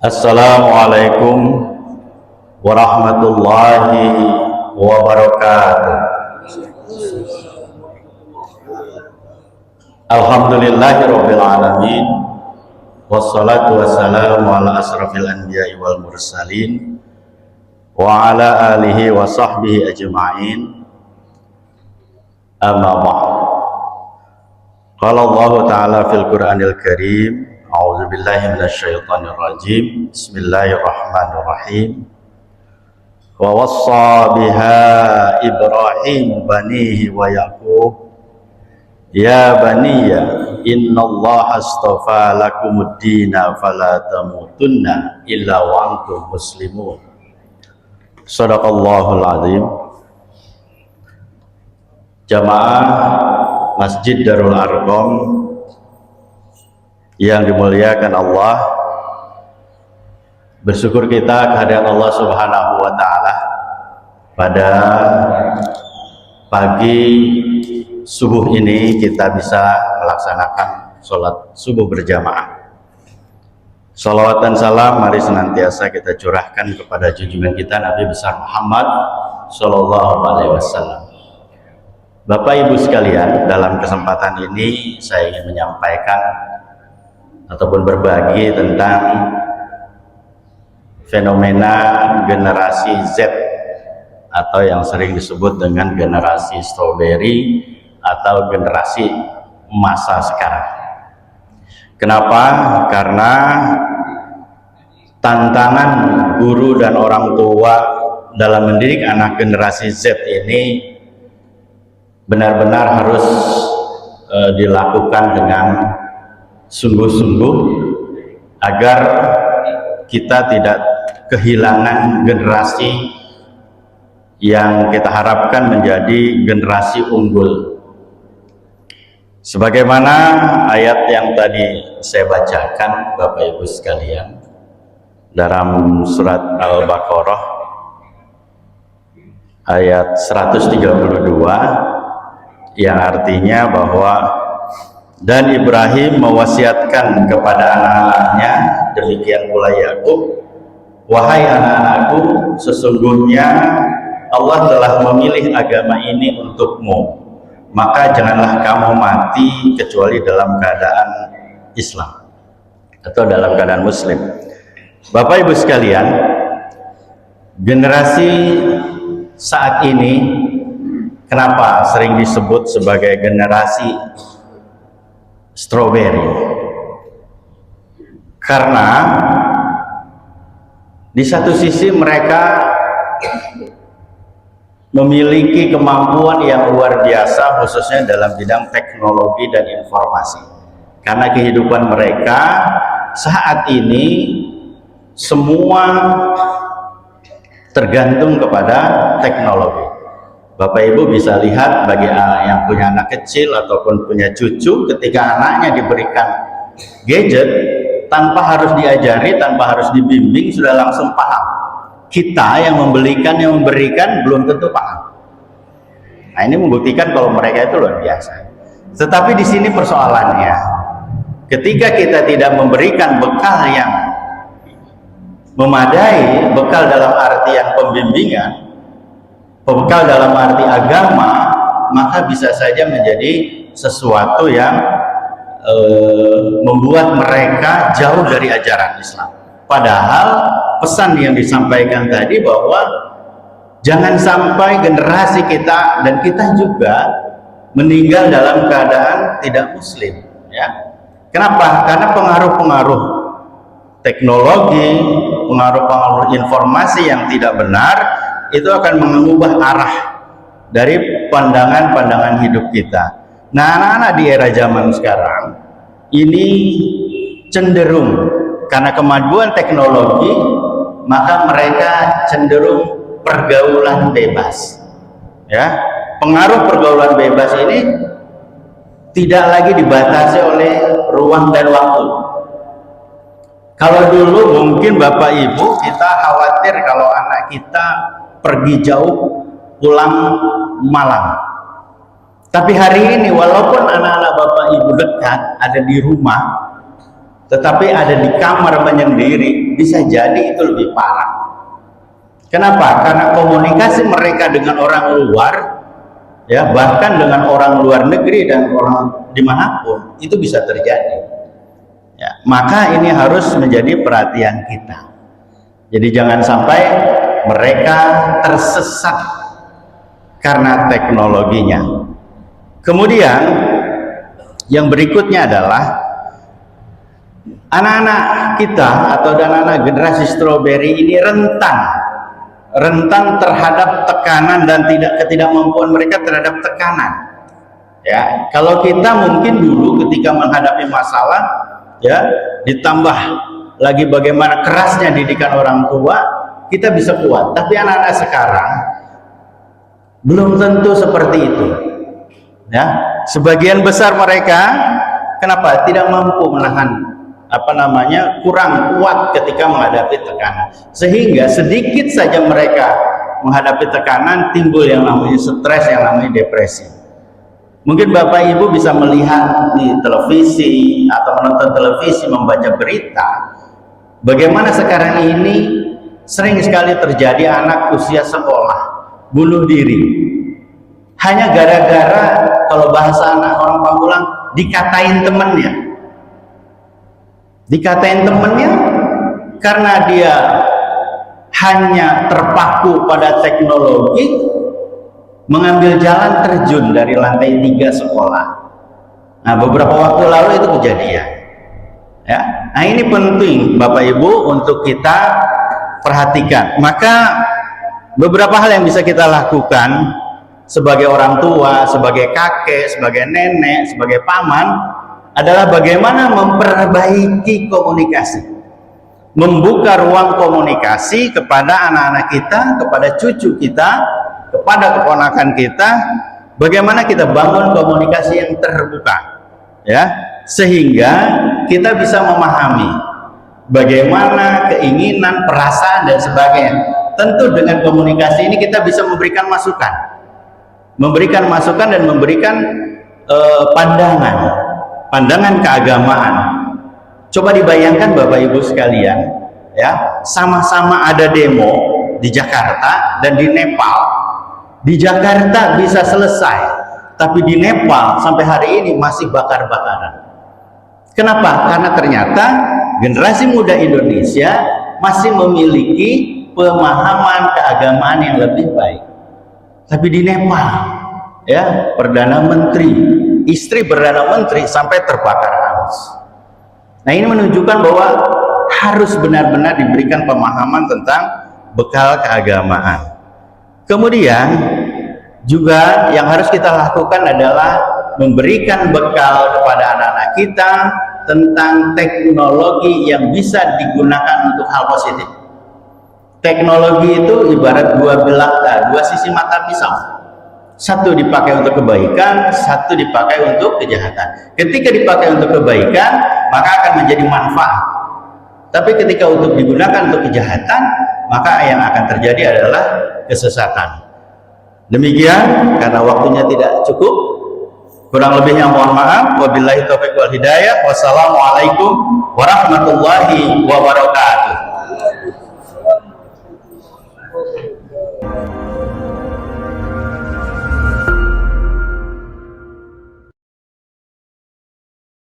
Assalamualaikum warahmatullahi wabarakatuh. Alhamdulillahirabbil alamin. Wassalatu wassalamu ala asrafil anbiya'i wal mursalin wa ala alihi wa sahbihi ajma'in. Amma ba'd. Qala Allah Ta'ala fil Qur'anil Karim, a'udzu billahi minasyaitonir rajim. Bismillahirrahmanirrahim. Wa wassa biha Ibrahim banihi wa Yaqub, ya baniya innallaha astafa lakumuddina fala tamutunna illa wa antum muslimun. Shadaqallahul azim. Jamaah Masjid Darul Arqam yang dimuliakan Allah, bersyukur kita kehadirat Allah Subhanahu wa Ta'ala pada pagi subuh ini kita bisa melaksanakan sholat subuh berjamaah. Salawat dan salam mari senantiasa kita curahkan kepada junjungan kita Nabi besar Muhammad Sallallahu Alaihi Wasallam. Bapak Ibu sekalian, dalam kesempatan ini saya ingin menyampaikan ataupun berbagi tentang fenomena generasi Z atau yang sering disebut dengan generasi strawberry atau generasi masa sekarang. Kenapa? Karena tantangan guru dan orang tua dalam mendidik anak generasi Z ini benar-benar harus dilakukan dengan sungguh-sungguh agar kita tidak kehilangan generasi yang kita harapkan menjadi generasi unggul. Sebagaimana ayat yang tadi saya bacakan Bapak Ibu sekalian dalam surat Al-Baqarah ayat 132 yang artinya bahwa dan Ibrahim mewasiatkan kepada anak-anaknya, demikian pula Yakub, wahai anak-anakku, sesungguhnya Allah telah memilih agama ini untukmu, maka janganlah kamu mati kecuali dalam keadaan Islam atau dalam keadaan Muslim. Bapak Ibu sekalian, generasi saat ini kenapa sering disebut sebagai generasi strawberry? Karena di satu sisi mereka memiliki kemampuan yang luar biasa khususnya dalam bidang teknologi dan informasi. Karena kehidupan mereka saat ini semua tergantung kepada teknologi. Bapak Ibu bisa lihat bagi yang punya anak kecil ataupun punya cucu, ketika anaknya diberikan gadget tanpa harus diajari, tanpa harus dibimbing, sudah langsung paham. Kita yang membelikan, yang memberikan belum tentu paham. Nah, ini membuktikan kalau mereka itu luar biasa. Tetapi di sini persoalannya, ketika kita tidak memberikan bekal yang memadai, bekal dalam artian pembimbingan, bekal dalam arti agama, maka bisa saja menjadi sesuatu yang membuat mereka jauh dari ajaran Islam. Padahal pesan yang disampaikan tadi bahwa jangan sampai generasi kita dan kita juga meninggal dalam keadaan tidak muslim, ya. Kenapa? Karena pengaruh-pengaruh teknologi, pengaruh-pengaruh informasi yang tidak benar itu akan mengubah arah dari pandangan-pandangan hidup kita. Nah, anak-anak di era zaman sekarang ini cenderung karena kemajuan teknologi, maka mereka cenderung pergaulan bebas. Ya, pengaruh pergaulan bebas ini tidak lagi dibatasi oleh ruang dan waktu. Kalau dulu mungkin Bapak Ibu kita khawatir kalau anak kita pergi jauh pulang malam. Tapi hari ini walaupun anak-anak Bapak Ibu dekat ada di rumah, tetapi ada di kamar menyendiri, bisa jadi itu lebih parah. Kenapa? Karena komunikasi mereka dengan orang luar, ya, bahkan dengan orang luar negeri dan orang dimanapun, itu bisa terjadi. Ya, maka ini harus menjadi perhatian kita. Jadi jangan sampai mereka tersesat karena teknologinya. Kemudian yang berikutnya adalah anak-anak kita atau anak-anak generasi stroberi ini rentan terhadap tekanan dan ketidakmampuan mereka terhadap tekanan. Ya, kalau kita mungkin dulu ketika menghadapi masalah, ya, ditambah lagi bagaimana kerasnya didikan orang tua, kita bisa kuat. Tapi anak-anak sekarang belum tentu seperti itu. Ya, sebagian besar mereka kenapa tidak mampu menahan kurang kuat ketika menghadapi tekanan, sehingga sedikit saja mereka menghadapi tekanan timbul yang namanya stres, yang namanya depresi. Mungkin Bapak Ibu bisa melihat di televisi atau menonton televisi, membaca berita, bagaimana sekarang ini sering sekali terjadi anak usia sekolah bunuh diri hanya gara-gara, kalau bahasa anak orang Pamulang, dikatain temennya. Dikatain temennya karena dia hanya terpaku pada teknologi, mengambil jalan terjun dari lantai 3 sekolah. Nah, beberapa waktu lalu itu kejadian. Ya, nah ini penting Bapak Ibu untuk kita perhatikan. Maka beberapa hal yang bisa kita lakukan sebagai orang tua, sebagai kakek, sebagai nenek, sebagai paman, adalah bagaimana memperbaiki komunikasi, membuka ruang komunikasi kepada anak-anak kita, kepada cucu kita, kepada keponakan kita, bagaimana kita bangun komunikasi yang terbuka, ya, sehingga kita bisa memahami bagaimana keinginan, perasaan dan sebagainya. Tentu dengan komunikasi ini kita bisa memberikan masukan dan memberikan pandangan keagamaan. Coba dibayangkan Bapak Ibu sekalian, ya, sama-sama ada demo di Jakarta dan di Nepal. Di Jakarta bisa selesai, tapi di Nepal sampai hari ini masih bakar-bakaran. Kenapa? Karena ternyata generasi muda Indonesia masih memiliki pemahaman keagamaan yang lebih baik. Tapi di Nepal, ya, Perdana Menteri, istri Perdana Menteri sampai terbakar hangus. Nah, ini menunjukkan bahwa harus benar-benar diberikan pemahaman tentang bekal keagamaan. Kemudian juga yang harus kita lakukan adalah memberikan bekal kepada anak-anak kita tentang teknologi yang bisa digunakan untuk hal positif. Teknologi itu ibarat dua sisi mata pisau. Satu dipakai untuk kebaikan, satu dipakai untuk kejahatan. Ketika dipakai untuk kebaikan, maka akan menjadi manfaat. Tapi ketika untuk digunakan untuk kejahatan, maka yang akan terjadi adalah kesesatan. Demikian, karena waktunya tidak cukup, kurang lebihnya mohon maaf. Wabillahi taufiq wal hidayah. Wassalamualaikum warahmatullahi wabarakatuh.